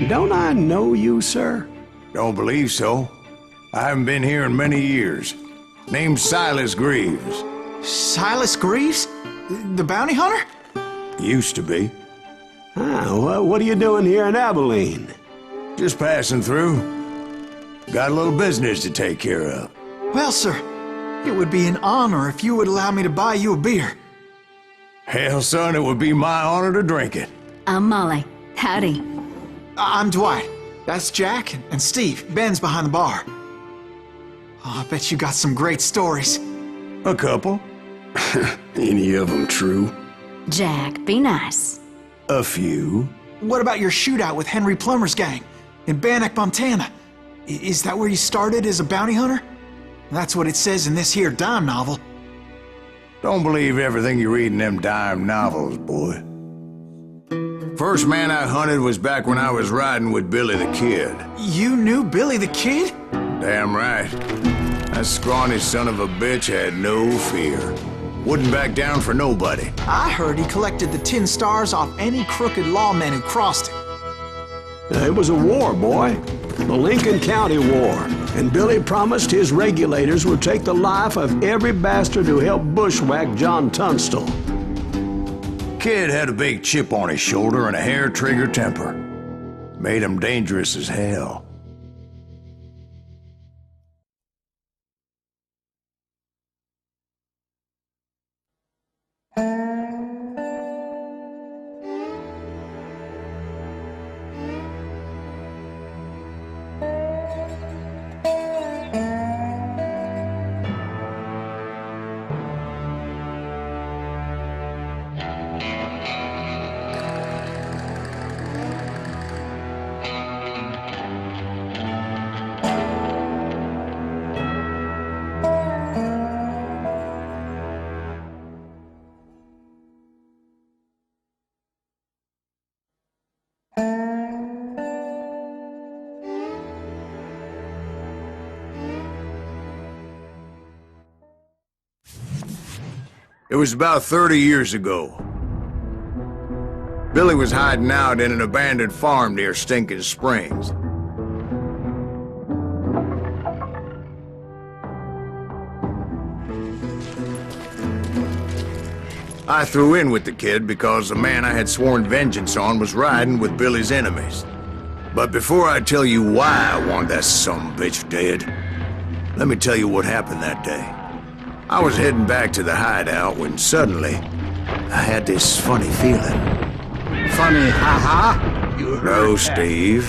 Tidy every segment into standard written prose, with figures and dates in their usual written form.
Don't I know you, sir? Don't believe so. I haven't been here in many years. Name's Silas Greaves. Silas Greaves? The bounty hunter? Used to be. Well, what are you doing here in Abilene? Just passing through. Got a little business to take care of. Well, sir, it would be an honor if you would allow me to buy you a beer. Hell, son, it would be my honor to drink it. I'm Molly. Howdy. I'm Dwight. That's Jack and Steve. Ben's behind the bar. Oh, I bet you got some great stories. A couple. Any of them true? Jack, be nice. A few. What about your shootout with Henry Plummer's gang in Bannock, Montana? Is that where you started as a bounty hunter? That's what it says in this here dime novel. Don't believe everything you read in them dime novels, boy. First man I hunted was back when I was riding with Billy the Kid. You knew Billy the Kid? Damn right. That scrawny son of a bitch had no fear. Wouldn't back down for nobody. I heard he collected the 10 stars off any crooked lawman who crossed it. It was a war, boy. The Lincoln County War. And Billy promised his regulators would take the life of every bastard who helped bushwhack John Tunstall. Kid had a big chip on his shoulder and a hair-trigger temper. Made him dangerous as hell. It was about 30 years ago. Billy was hiding out in an abandoned farm near Stinking Springs. I threw in with the kid because the man I had sworn vengeance on was riding with Billy's enemies. But before I tell you why I want that sumbitch dead, let me tell you what happened that day. I was heading back to the hideout when suddenly I had this funny feeling. Funny, ha-ha? No, Steve.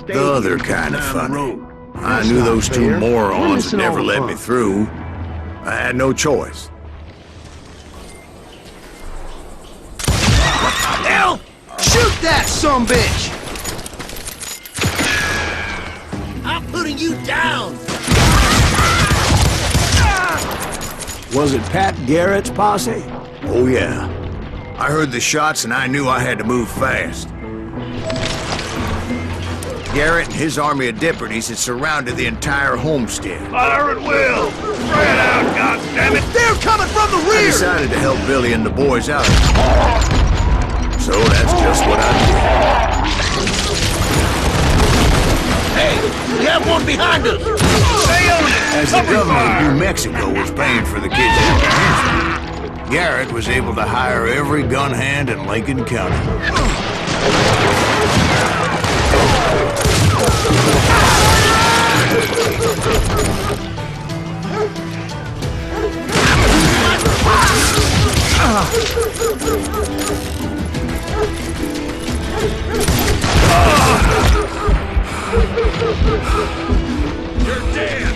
The other kind of funny. I knew those two morons would never let me through. I had no choice. What the hell? Shoot that sumbitch! I'm putting you down! Was it Pat Garrett's posse? Oh, yeah. I heard the shots and I knew I had to move fast. Garrett and his army of deputies had surrounded the entire homestead. Fire at will! Spread out, goddammit! They're coming from the I rear! decided to help Billy and the boys out. So that's just what I did. Hey, we have one behind us! Stay on it! As the governor of New Mexico was paying for the kids' apprehension, Garrett was able to hire every gun hand in Lincoln County. You're dead!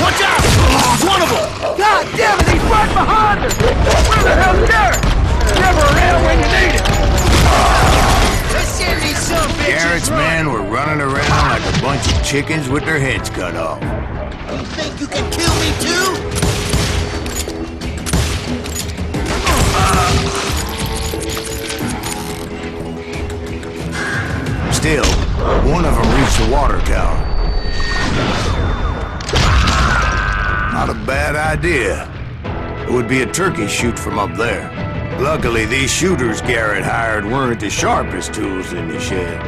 Watch out! One of them! God damn it, he's right behind us! Where the hell's Garrett? Never around when you need it! Let's hear these some bitches. Garrett's men were running around like a bunch of chickens with their heads cut off. You think you can kill me too? Still, one of them reached the water tower. Not a bad idea. It would be a turkey shoot from up there. Luckily, these shooters Garrett hired weren't the sharpest tools in the shed.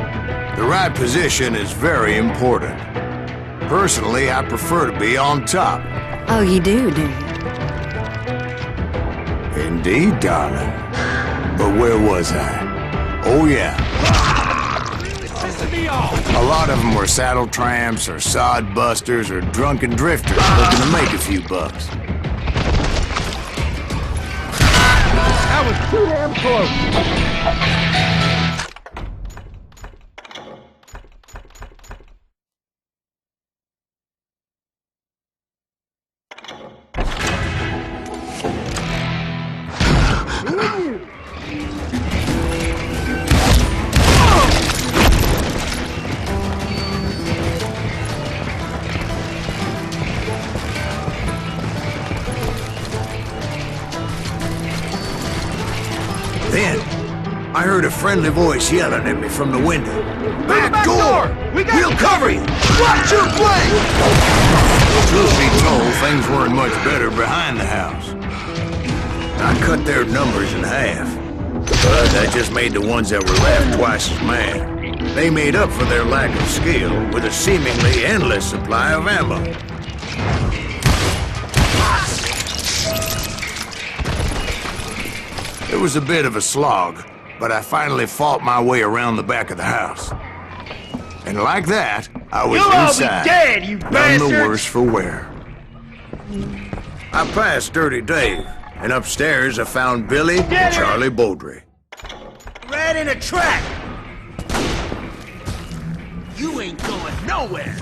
The right position is very important. Personally, I prefer to be on top. Oh, you do you? Indeed, darling. But where was I? Oh, yeah. A lot of them were saddle tramps or sod busters or drunken drifters looking to make a few bucks. That was too damn close. Then, I heard a friendly voice yelling at me from the window. Back door! We'll cover you! Watch your flank! Truth be told, things weren't much better behind the house. I cut their numbers in half, but that just made the ones that were left twice as mad. They made up for their lack of skill with a seemingly endless supply of ammo. It was a bit of a slog, but I finally fought my way around the back of the house. And like that, I was You'll all be inside. dead, you None bastards! the worse for wear. I passed Dirty Dave, and upstairs I found Billy and Charlie Beaudry. Right in a trap! You ain't going nowhere!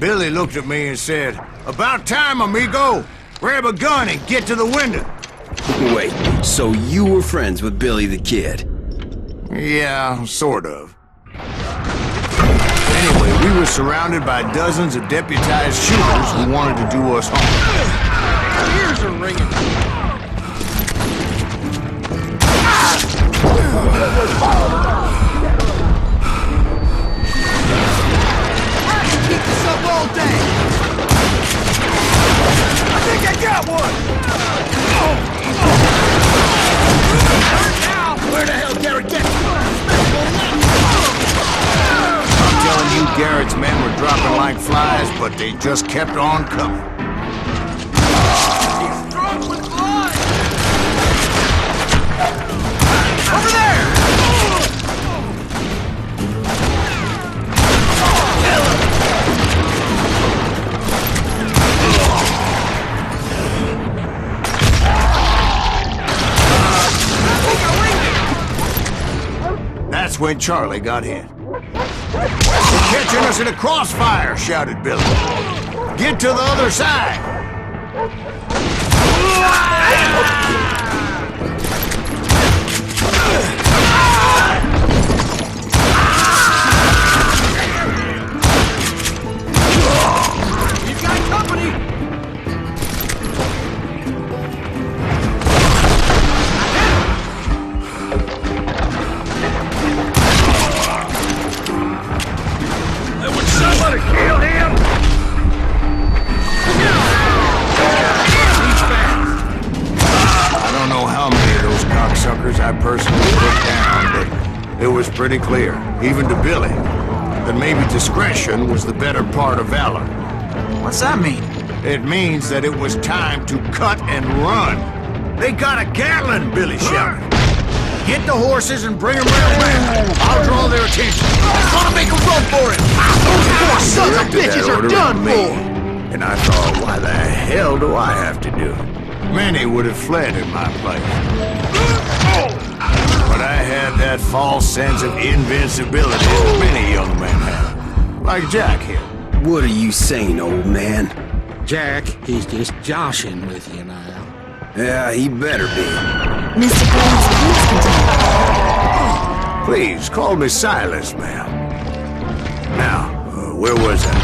Billy looked at me and said, "About time, amigo! Grab a gun and get to the window!" Wait, so you were friends with Billy the Kid? Yeah, sort of. Anyway, we were surrounded by dozens of deputized shooters who wanted to do us harm. Ears are ringing. Keep this up all day! I think I got one! Where the hell Garrett get? I'm telling you, Garrett's men were dropping like flies, but they just kept on coming. He's drunk with blood! Over there! That's when Charlie got hit. "They're catching us in a crossfire!" shouted Billy. "Get to the other side!" He's got company! Somebody kill him! I don't know how many of those cocksuckers I personally put down, but it was pretty clear, even to Billy, that maybe discretion was the better part of valor. What's that mean? It means that it was time to cut and run. "They got a Gatling!" Billy shouted. "Get the horses and bring them right back. I'll draw their attention. I'm gonna make a run for it! Those poor sons of Directed bitches that are order done at me, for! and I thought, why the hell do I have to do it? Many would have fled in my place. But I had that false sense of invincibility that many young men have. Like Jack here. What are you saying, old man? Jack, he's just joshing with you now. Yeah, he better be. Mr. Green's please continue. Please, call me Silas, ma'am. Now, where was I?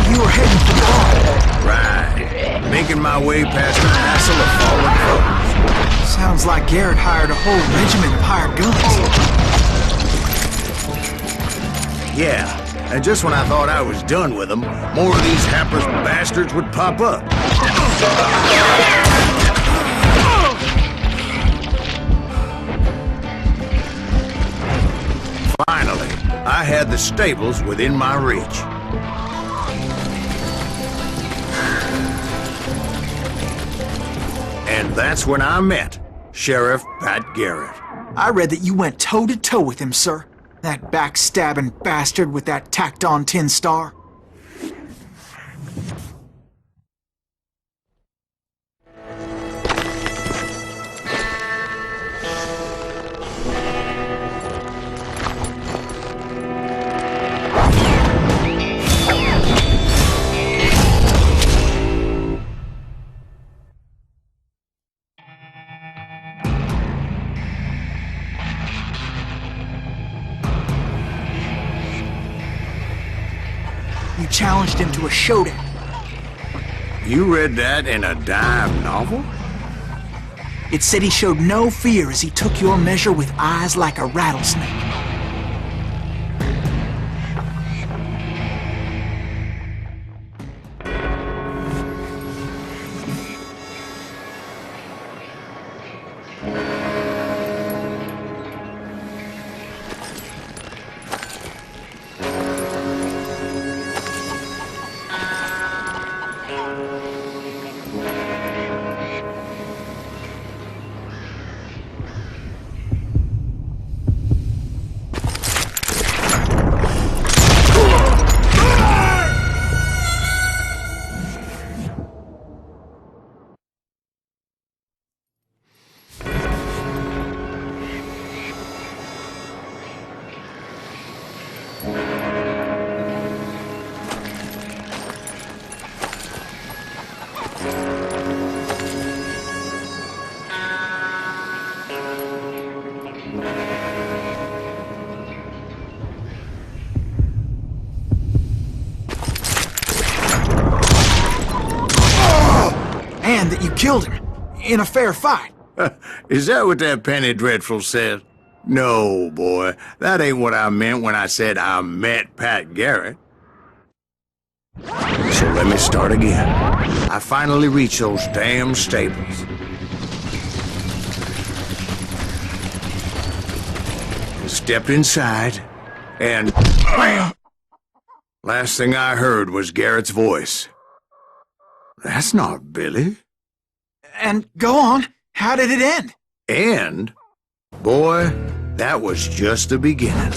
You were heading for the bar. Right. Making my way past the hassle of fallen foes. Sounds like Garrett hired a whole regiment of hired guns. Yeah, and just when I thought I was done with them, more of these hapless bastards would pop up. Finally, I had the stables within my reach. And that's when I met Sheriff Pat Garrett. I read that you went toe-to-toe with him, sir. That backstabbing bastard with that tacked-on tin star. You challenged him to a showdown. You read that in a dime novel? It said he showed no fear as he took your measure with eyes like a rattlesnake. And that you killed him in a fair fight. Is that what that penny dreadful said? No, boy. That ain't what I meant when I said I met Pat Garrett. So let me start again. I finally reached those damn stables. Stepped inside, and last thing I heard was Garrett's voice. That's not Billy. And go on, how did it end? And, boy, that was just the beginning.